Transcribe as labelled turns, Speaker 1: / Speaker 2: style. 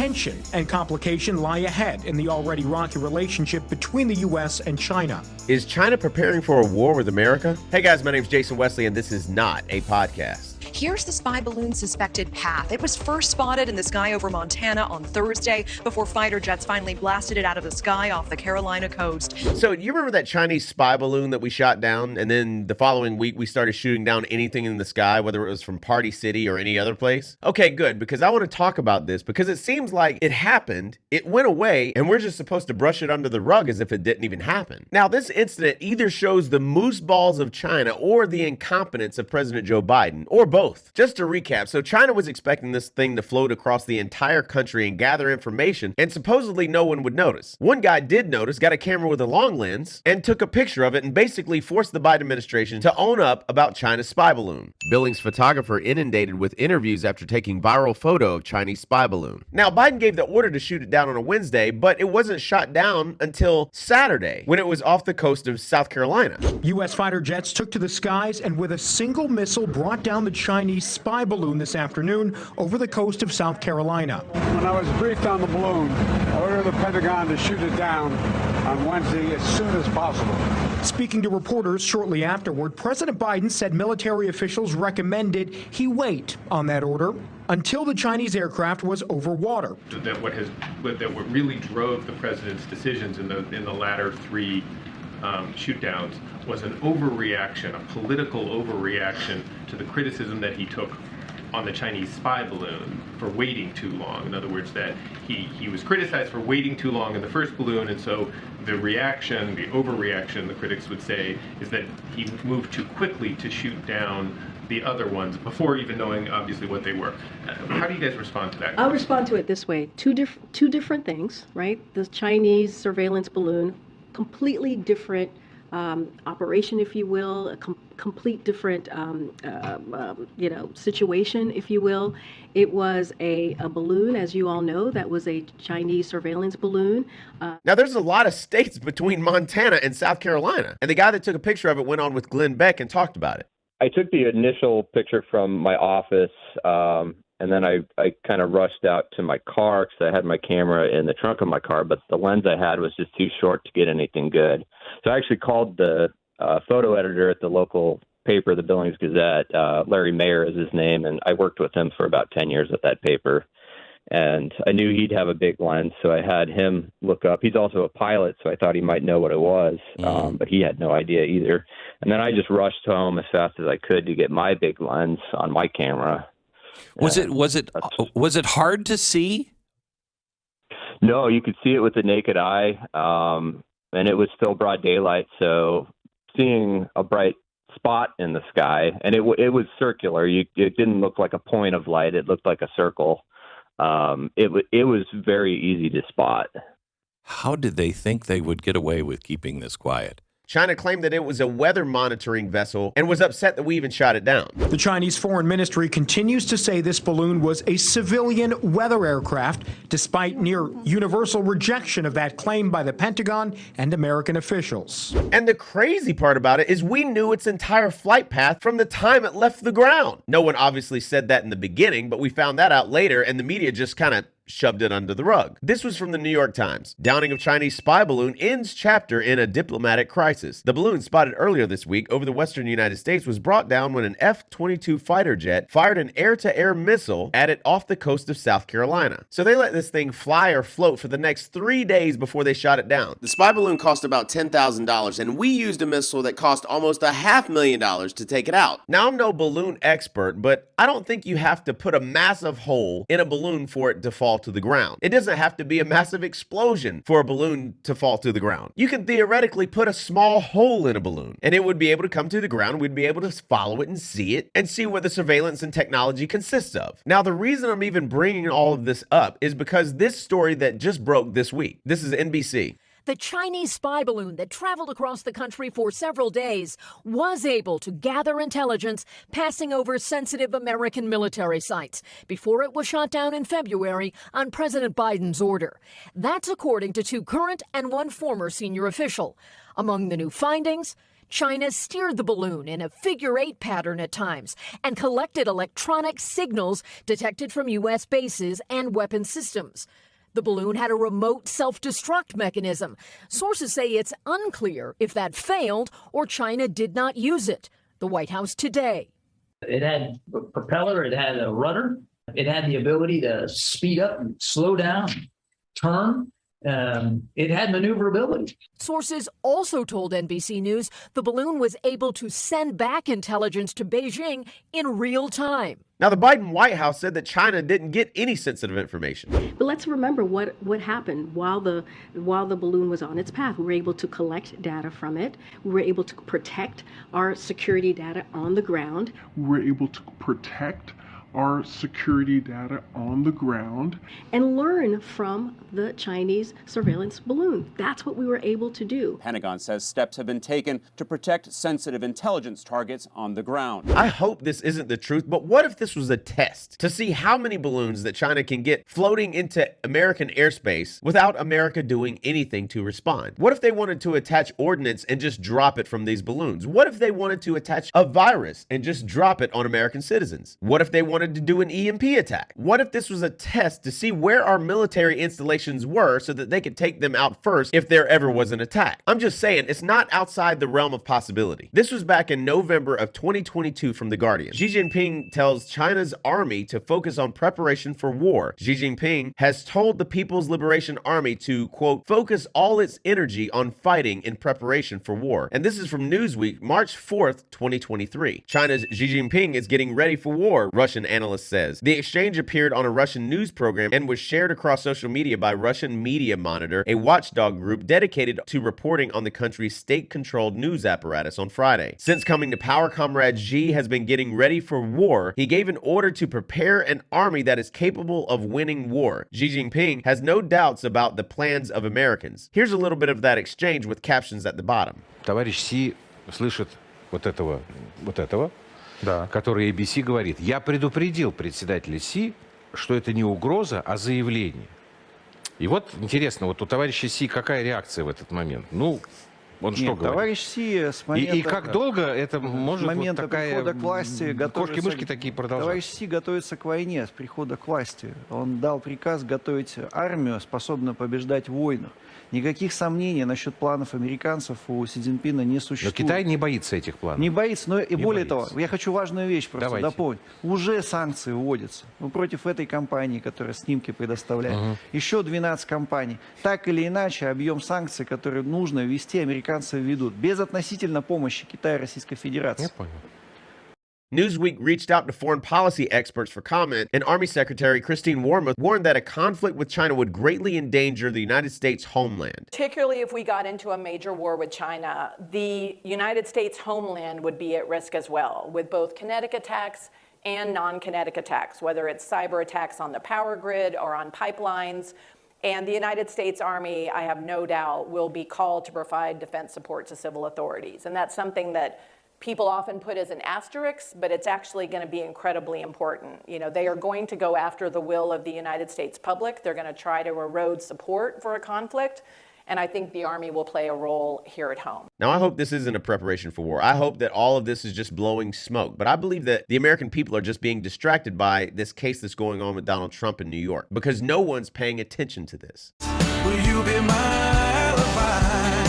Speaker 1: tension and complication lie ahead in the already rocky relationship between the U.S. and China.
Speaker 2: Is China preparing for a war with America? Hey guys, my name's Jason Wesley, and this is not a podcast.
Speaker 3: Here's the spy balloon's suspected path. It was first spotted in the sky over Montana on Thursday before fighter jets finally blasted it out of the sky off the Carolina coast.
Speaker 2: So you remember that Chinese spy balloon that we shot down, and then the following week we started shooting down anything in the sky, whether it was from Party City or any other place? Okay, good, because I want to talk about this because it seems like it happened, it went away, and we're just supposed to brush it under the rug as if it didn't even happen. Now, this incident either shows the moose balls of China or the incompetence of President Joe Biden, or both. Just to recap, so China was expecting this thing to float across the entire country and gather information, and supposedly no one would notice. One guy did notice, got a camera with a long lens, and took a picture of it and basically forced the Biden administration to own up about China's spy balloon. Billings photographer inundated with interviews after taking viral photo of Chinese spy balloon. Now, Biden gave the order to shoot it down on a Wednesday, but it wasn't shot down until Saturday, when it was off the coast of South Carolina.
Speaker 1: U.S. fighter jets took to the skies and with a single missile brought down the Chinese spy balloon this afternoon over the coast of South Carolina.
Speaker 4: When I was briefed on the balloon, I ordered the Pentagon to shoot it down on Wednesday as soon as possible.
Speaker 1: Speaking to reporters shortly afterward, President Biden said military officials recommended he wait on that order until the Chinese aircraft was over water.
Speaker 5: That what really drove the president's decisions in the latter three shoot downs was an overreaction, a political overreaction to the criticism that he took on the Chinese spy balloon for waiting too long. In other words, that he was criticized for waiting too long in the first balloon, and so the reaction, the overreaction, the critics would say, is that he moved too quickly to shoot down the other ones before even knowing obviously what they were. How do you guys respond to that?
Speaker 6: I'll respond to it this way. Two different things, right? The Chinese surveillance balloon, completely different operation, if you will, a complete different, situation, if you will. It was a balloon, as you all know, that was a Chinese surveillance balloon.
Speaker 2: Now, there's a lot of states between Montana and South Carolina, and the guy that took a picture of it went on with Glenn Beck and talked about it.
Speaker 7: I took the initial picture from my office, and then I kind of rushed out to my car because I had my camera in the trunk of my car, but the lens I had was just too short to get anything good. So I actually called the photo editor at the local paper, the Billings Gazette. Larry Mayer is his name, and I worked with him for about 10 years at that paper. And I knew he'd have a big lens, so I had him look up. He's also a pilot, so I thought he might know what it was, but he had no idea either. And then I just rushed home as fast as I could to get my big lens on my camera.
Speaker 8: Was it hard to see?
Speaker 7: No, you could see it with the naked eye, and it was still broad daylight. So seeing a bright spot in the sky, and it was circular. It didn't look like a point of light. It looked like a circle. It was very easy to spot.
Speaker 8: How did they think they would get away with keeping this quiet?
Speaker 2: China claimed that it was a weather monitoring vessel and was upset that we even shot it down.
Speaker 1: The Chinese Foreign Ministry continues to say this balloon was a civilian weather aircraft, despite near universal rejection of that claim by the Pentagon and American officials.
Speaker 2: And the crazy part about it is we knew its entire flight path from the time it left the ground. No one obviously said that in the beginning, but we found that out later, and the media just kind of shoved it under the rug. This was from the New York Times. Downing of Chinese spy balloon ends chapter in a diplomatic crisis. The balloon spotted earlier this week over the western United States was brought down when an F-22 fighter jet fired an air-to-air missile at it off the coast of South Carolina. So they let this thing fly or float for the next 3 days before they shot it down. The spy balloon cost about $10,000, and we used a missile that cost almost $500,000 to take it out. Now, I'm no balloon expert, but I don't think you have to put a massive hole in a balloon for it to fall to the ground. It doesn't have to be a massive explosion for a balloon to fall to the ground. You can theoretically put a small hole in a balloon and it would be able to come to the ground. We'd be able to follow it and see what the surveillance and technology consists of. Now, the reason I'm even bringing all of this up is because this story that just broke this week, this is NBC.
Speaker 9: The Chinese spy balloon that traveled across the country for several days was able to gather intelligence passing over sensitive American military sites before it was shot down in February on President Biden's order. That's according to 2 current and 1 former senior official. Among the new findings, China steered the balloon in a figure-8 pattern at times and collected electronic signals detected from U.S. bases and weapon systems. The balloon had a remote self-destruct mechanism. Sources say it's unclear if that failed or China did not use it. The White House today.
Speaker 10: It had a propeller, it had a rudder, it had the ability to speed up and slow down, turn. It had maneuverability.
Speaker 9: Sources also told NBC News the balloon was able to send back intelligence to Beijing in real time.
Speaker 2: Now, the Biden White House said that China didn't get any sensitive information.
Speaker 6: But let's remember what happened while the balloon was on its path. We were able to collect data from it. We were able to protect our security data on the ground.
Speaker 11: We were able to protect our security data on the ground
Speaker 6: and learn from the Chinese surveillance balloon. That's what we were able to do.
Speaker 12: Pentagon says steps have been taken to protect sensitive intelligence targets on the ground.
Speaker 2: I hope this isn't the truth, but what if this was a test to see how many balloons that China can get floating into American airspace without America doing anything to respond? What if they wanted to attach ordnance and just drop it from these balloons? What if they wanted to attach a virus and just drop it on American citizens? What if they wanted to do an EMP attack? What if this was a test to see where our military installations were so that they could take them out first if there ever was an attack? I'm just saying, it's not outside the realm of possibility. This was back in November of 2022 from The Guardian. Xi Jinping tells China's army to focus on preparation for war. Xi Jinping has told the People's Liberation Army to, quote, focus all its energy on fighting in preparation for war. And this is from Newsweek, March 4th, 2023. China's Xi Jinping is getting ready for war, Russian analyst says. The exchange appeared on a Russian news program and was shared across social media by Russian Media Monitor, a watchdog group dedicated to reporting on the country's state-controlled news apparatus on Friday. Since coming to power, Comrade Xi has been getting ready for war. He gave an order to prepare an army that is capable of winning war. Xi Jinping has no doubts about the plans of Americans. Here's a little bit of that exchange with captions at the bottom.
Speaker 13: Товарищ Си слышит вот этого, да, который ABC говорит, я предупредил председателя Си, что это не угроза, а заявление. И вот интересно, вот у товарища Си какая реакция в этот момент? Ну, он
Speaker 14: Нет,
Speaker 13: что говорит?
Speaker 14: Товарищ Си с момента,
Speaker 13: и как долго это может
Speaker 14: момента
Speaker 13: вот такая
Speaker 14: прихода к власти
Speaker 13: кошки-мышки такие продолжаться?
Speaker 14: Товарищ Си готовится к войне с прихода к власти. Он дал приказ готовить армию, способную побеждать в войнах. Никаких сомнений насчет планов американцев у Си Цзиньпина не существует.
Speaker 13: Но Китай не боится этих планов.
Speaker 14: Не боится, но и
Speaker 13: не
Speaker 14: более
Speaker 13: боится.
Speaker 14: того, я хочу важную вещь просто дополнить. Уже санкции вводятся. Ну, против этой компании, которая снимки предоставляет. Еще 12 компаний. Так или иначе, объем санкций, которые нужно ввести, американцы введут. Без относительно помощи Китая и Российской Федерации.
Speaker 13: Я понял.
Speaker 2: Newsweek reached out to foreign policy experts for comment, and Army Secretary Christine Wormuth warned that a conflict with China would greatly endanger the United States homeland.
Speaker 15: Particularly if we got into a major war with China, the United States homeland would be at risk as well, with both kinetic attacks and non-kinetic attacks, whether it's cyber attacks on the power grid or on pipelines. And the United States Army, I have no doubt, will be called to provide defense support to civil authorities. And that's something that people often put as an asterisk, but it's actually going to be incredibly important. You know, they are going to go after the will of the United States public. They're going to try to erode support for a conflict. And I think the Army will play a role here at home.
Speaker 2: Now, I hope this isn't a preparation for war. I hope that all of this is just blowing smoke. But I believe that the American people are just being distracted by this case that's going on with Donald Trump in New York because no one's paying attention to this.
Speaker 16: Will you be my alibi?